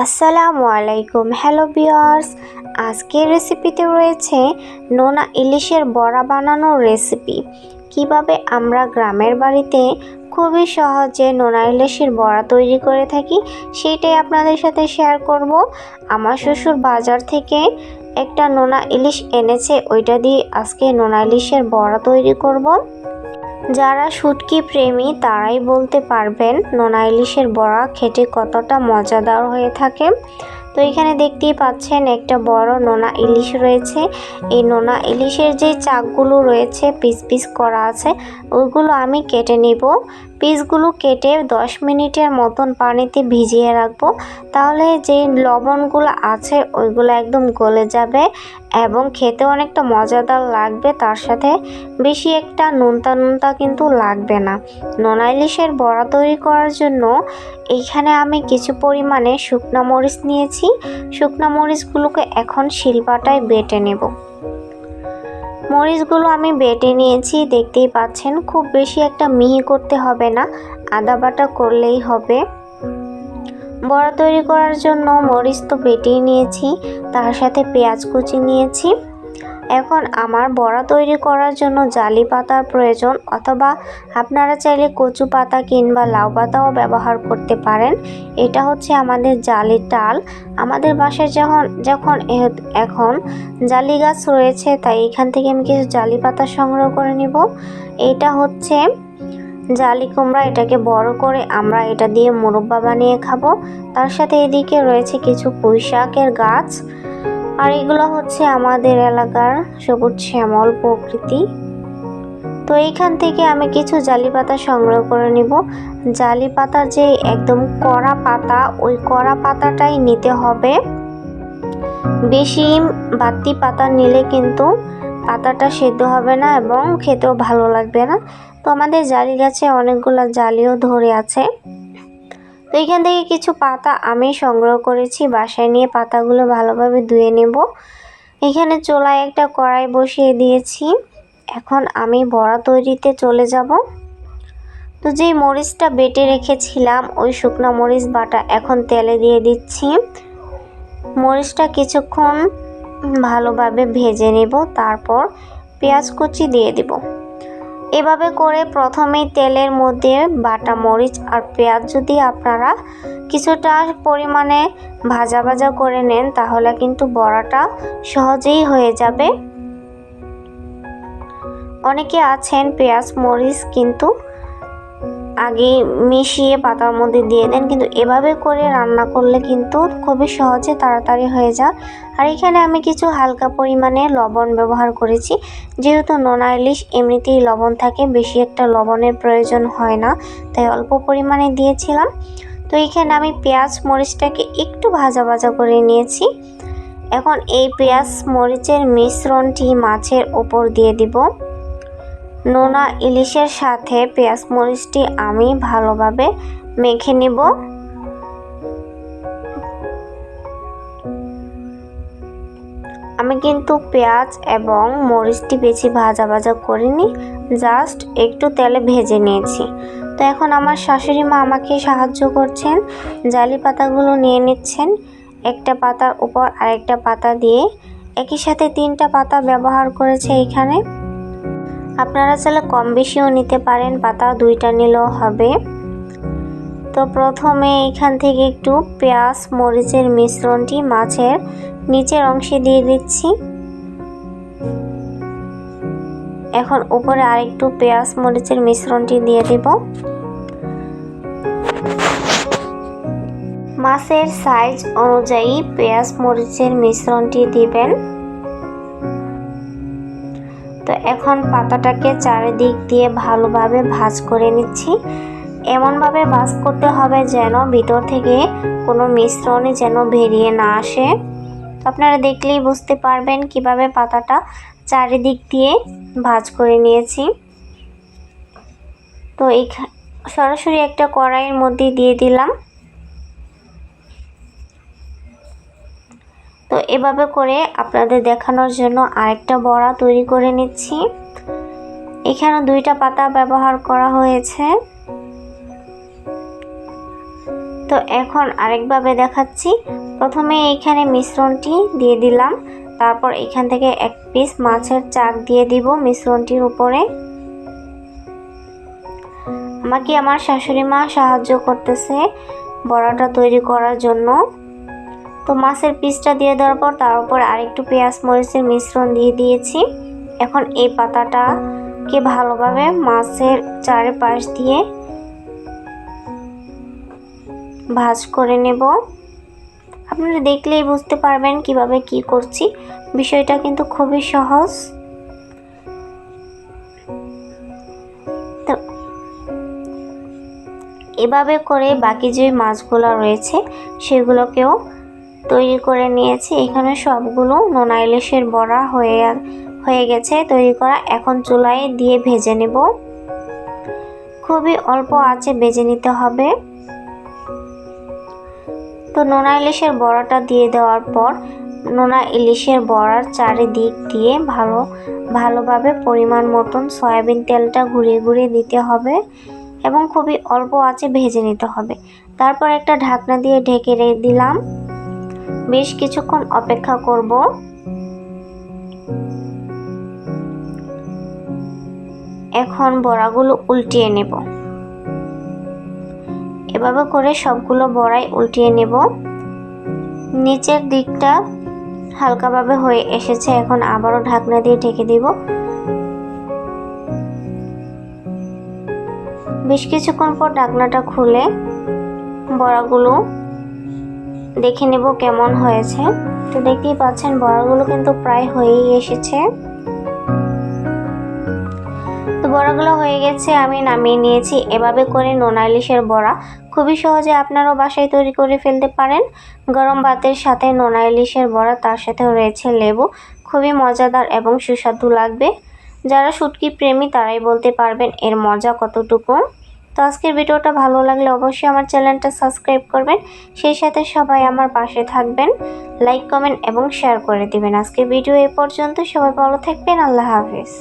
আসসালামু আলাইকুম। Hello viewers, আজকের রেসিপিতে রয়েছে নোনা ইলিশের বড়া বানানোর রেসিপি। কিভাবে আমরা গ্রামের বাড়িতে খুবই সহজে নোনা ইলিশের বড়া তৈরি করে থাকি সেটাই আপনাদের সাথে শেয়ার করব। আমার শ্বশুর বাজার থেকে একটা নোনা ইলিশ এনেছে, ওইটা দিয়ে আজকে নোনা ইলিশের বড়া তৈরি করব। যারা শুটকি প্রেমী তারাই বলতে পারবেন নোনা ইলিশের বড়া খেতে কতটা মজাদার হয়ে থাকে। তো এখানে দেখতেই পাচ্ছেন একটা বড় নোনা ইলিশ রয়েছে। এই নোনা ইলিশের যে চাকগুলো রয়েছে পিস পিস করা আছে ওইগুলো আমি কেটে নিব। পিসগুলো কেটে 10 মিনিটের মতন পানিতে ভিজিয়ে রাখবো, তাহলে যে লবণগুলো আছে ওইগুলো একদম গলে যাবে এবং খেতে অনেকটা মজাদার লাগবে। তার সাথে বেশি একটা নোনতা কিন্তু লাগবে না। নোনা ইলিশের বড়া তৈরি করার জন্য এইখানে আমি কিছু পরিমাণে শুকনো মরিচ নিয়েছি। শুকনো মরিচগুলোকে এখন শিলপাটায় বেটে নেব। মরিচগুলো আমি বেটে নিয়েছি, দেখতেই পাচ্ছেন। খুব বেশি একটা মিহি করতে হবে না, আদা বাটা করলেই হবে। বড়া তৈরি করার জন্য মরিচ তো বেটেই নিয়েছি, তার সাথে পেঁয়াজ কুচি নিয়েছি। এখন আমার বড়া তৈরি করার জন্য জালি পাতার প্রয়োজন, অথবা আপনারা চাইলে কচু পাতা কিংবা লাউ পাতাও ব্যবহার করতে পারেন। এটা হচ্ছে আমাদের জালি ডাল। আমাদের বাসায় যখন এখন জালি গাছ রয়েছে, তাই এখান থেকে আমি কিছু জালি পাতা সংগ্রহ করে নিব। এটা হচ্ছে জালি কুমড়া, এটাকে বড় করে আমরা এটা দিয়ে মুরব্বা বানিয়ে খাবো। তার সাথে এদিকে রয়েছে কিছু পুঁই শাকের গাছ, আর এগুলো হচ্ছে আমাদের এলাকার সবুজ শ্যামল প্রকৃতি। তো এইখান থেকে আমি কিছু জালি পাতা সংগ্রহ করে নিব। জালি পাতার যে একদম কড়া পাতা, ওই কড়া পাতাটাই নিতে হবে। বেশি বাড়তি পাতা নিলে কিন্তু পাতাটা সেদ্ধ হবে না এবং খেতেও ভালো লাগবে না। তো আমাদের জালি গাছে অনেকগুলো জালিও ধরে আছে। তো এখান থেকে কিছু পাতা আমি সংগ্রহ করেছি, বাসায় নিয়ে পাতাগুলো ভালোভাবে ধুয়ে নেব। এখানে চুলায় একটা কড়াই বসিয়ে দিয়েছি। এখন আমি বড়া তৈরিতে চলে যাব। তো যেই মরিচটা বেটে রেখেছিলাম ওই শুকনো মরিচ বাটা এখন তেলে দিয়ে দিচ্ছি। মরিচটা কিছুক্ষণ ভালোভাবে ভেজে নেব, তারপর পেঁয়াজ কুচি দিয়ে দেব। এভাবে করে প্রথমেই তেলের মধ্যে বাটা মরিচ আর পেঁয়াজ যদি আপনারা কিছুটা পরিমাণে ভাজা করে নেন, তাহলে কিন্তু বড়াটা সহজেই হয়ে যাবে। অনেকে আছেন পেঁয়াজ মরিচ কিন্তু আগে মিশিয়ে পাতার মধ্যে দিয়ে দেন, কিন্তু এভাবে করে রান্না করলে কিন্তু খুবই সহজে তাড়াতাড়ি হয়ে যায়। আর এখানে আমি কিছু হালকা পরিমাণে লবণ ব্যবহার করেছি, যেহেতু নোনা ইলিশ এমনিতেই লবণ থাকে, বেশি একটা লবণের প্রয়োজন হয় না, তাই অল্প পরিমাণে দিয়েছিলাম। তো এখানে আমি পেঁয়াজ মরিচটাকে একটু ভাজা করে নিয়েছি। এখন এই পেঁয়াজ মরিচের মিশ্রণটি মাছের ওপর দিয়ে দিব। নোনা ইলিশের সাথে পেঁয়াজ মরিচটি আমি ভালোভাবে মেখে নিব। আমি কিন্তু পেঁয়াজ এবং মরিচটি বেশি ভাজা করিনি, জাস্ট একটু তেলে ভেজে নিয়েছি। তো এখন আমার শাশুড়ি মা আমাকে সাহায্য করছেন, জালি পাতাগুলো নিয়ে নিচ্ছেন। একটা পাতার উপর আরেকটা পাতা দিয়ে একই সাথে 3টা পাতা ব্যবহার করেছে এখানে। আপনারা চাইলে কম বেশিও নিতে পারেন, পাতা 2টা নিলেও হবে। তো প্রথমে এখান থেকে একটু পেঁয়াজ মরিচের মিশ্রণটি মাছের নিচের অংশে দিয়ে দিচ্ছি। এখন উপরে আরেকটু পেঁয়াজ মরিচের মিশ্রণটি দিয়ে দিব। মাছের সাইজ অনুযায়ী পেঁয়াজ মরিচের মিশ্রণটি দিবেন। তো এখন পাতাটাকে চারিদিক দিয়ে ভালোভাবে ভাজ করে নিচ্ছি। এমনভাবে ভাজ করতে হবে যেন ভিতর থেকে কোনো মিশ্রণই যেন বেরিয়ে না আসে। আপনারা দেখলেই বুঝতে পারবেন কিভাবে পাতাটা চারিদিক দিয়ে ভাজ করে নিয়েছি। তো সরাসরি একটা কড়াইয়ের মধ্যে দিয়ে দিলাম। তো এভাবে করে আপনাদের দেখানোর জন্য আরেকটা বড়া তৈরি করে নিচ্ছি। এখানে 2টা পাতা ব্যবহার করা হয়েছে। তো এখন আরেকভাবে দেখাচ্ছি। প্রথমে এইখানে মিশ্রণটি দিয়ে দিলাম, তারপর এখান থেকে এক পিস মাছের চাক দিয়ে দিব মিশ্রণটির উপরে। আমাকে আমার শাশুড়ি মা সাহায্য করতেছে বড়াটা তৈরি করার জন্য। তো মাছের পিসটা দিয়ে দেওয়ার পর তার উপর আরেকটু পেঁয়াজ মরিচের মিশ্রণ দিয়ে দিয়েছি। এখন এই পাতাটাকে ভালোভাবে মাছের চারপাশ দিয়ে ভাঁজ করে নেব। আপনারা দেখলেই বুঝতে পারবেন কিভাবে কি করছি। বিষয়টা কিন্তু খুবই সহজ। তো এভাবে করে বাকি যে মাছগুলো রয়েছে সেগুলোকেও তৈরি করে নিয়েছি। এখানে সবগুলো নোনা ইলিশের বড়া হয়ে গেছে তৈরি করা। এখন চুলায় দিয়ে ভেজে নেব। খুবই অল্প আঁচে ভেজে নিতে হবে। তো নোনা ইলিশের বড়াটা দিয়ে দেওয়ার পর নোনা ইলিশের বড়ার চারিদিক দিয়ে ভালোভাবে পরিমাণ মতন সয়াবিন তেলটা ঘুরিয়ে ঘুরিয়ে দিতে হবে এবং খুবই অল্প আঁচে ভেজে নিতে হবে। তারপর একটা ঢাকনা দিয়ে ঢেকে দিলাম। বেশ কিছুক্ষণ অপেক্ষা করব। এখন বড়াগুলো উল্টিয়ে নেব। এভাবে করে সবগুলো বড়াই উল্টিয়ে নেব। নিচের দিকটা হালকাভাবে হয়ে এসেছে। এখন আবারও ঢাকনা দিয়ে ঢেকে দিব। বেশ কিছুক্ষণ পর ঢাকনাটা খুলে বড়াগুলো দেখে নেব কেমন হয়েছে। তো দেখতেই পাচ্ছেন বড়াগুলো কিন্তু প্রায় হয়েই এসেছে। তো বড়াগুলো হয়ে গেছে, আমি নামিয়ে নিয়েছি। এভাবে করে নোনা ইলিশের বড়া খুবই সহজে আপনারাও বাসায় তৈরি করে ফেলতে পারেন। গরম ভাতের সাথে নোনা ইলিশের বড়া, তার সাথে রয়েছে লেবু, খুবই মজাদার এবং সুস্বাদু লাগবে। যারা শুটকি প্রেমী তারাই বলতে পারবেন এর মজা কতটুকু। তো আজকের ভিডিওটা ভালো লাগলে অবশ্যই আমার চ্যানেলটা সাবস্ক্রাইব করবেন। সেই সাথে সবাই আমার পাশে থাকবেন, লাইক কমেন্ট এবং শেয়ার করে দিবেন। আজকের ভিডিও এ পর্যন্ত। সবাই ভালো থাকবেন। আল্লাহ হাফেজ।